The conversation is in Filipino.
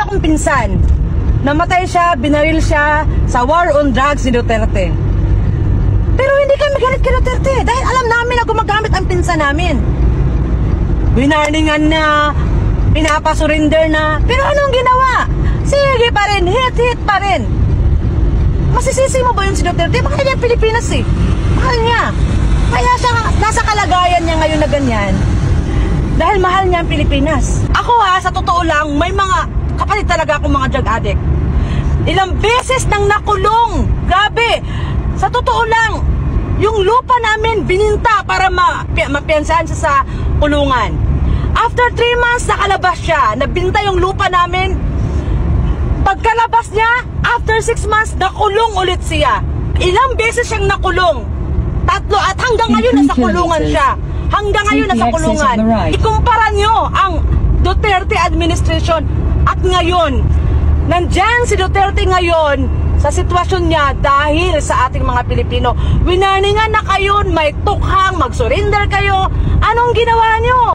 akong pinsan. Namatay siya, binaril siya sa war on drugs ni Duterte. Pero hindi kami galit kay Duterte dahil alam namin na gumagamit ang pinsan namin. Winarningan na, pinapasurinder na, pero anong ginawa? Sige pa rin, hit pa rin. Masisisi mo ba yun si Duterte? Mahal niya Pilipinas eh. Mahal niya. Kaya siya nasa kalagayan niya ngayon na ganyan. Dahil mahal niya ang Pilipinas. Ako sa totoo lang, may mga kapatid talaga akong mga drug addict. Ilang beses nang nakulong. Grabe. Sa totoo lang, yung lupa namin bininta para mapiansahan siya sa kulungan. After 3 months, nakalabas siya. Nabinta yung lupa namin. Pagkalabas niya, after 6 months, nakulong ulit siya. Ilang beses siyang nakulong. 3 at hanggang ngayon nasa kulungan siya. Hanggang ngayon nasa kulungan. Ikumpara nyo ang Duterte administration at ngayon. Nandyan si Duterte ngayon sa sitwasyon niya dahil sa ating mga Pilipino. Winarningan na kayo, may tukhang, mag-surrender kayo. Anong ginawa nyo?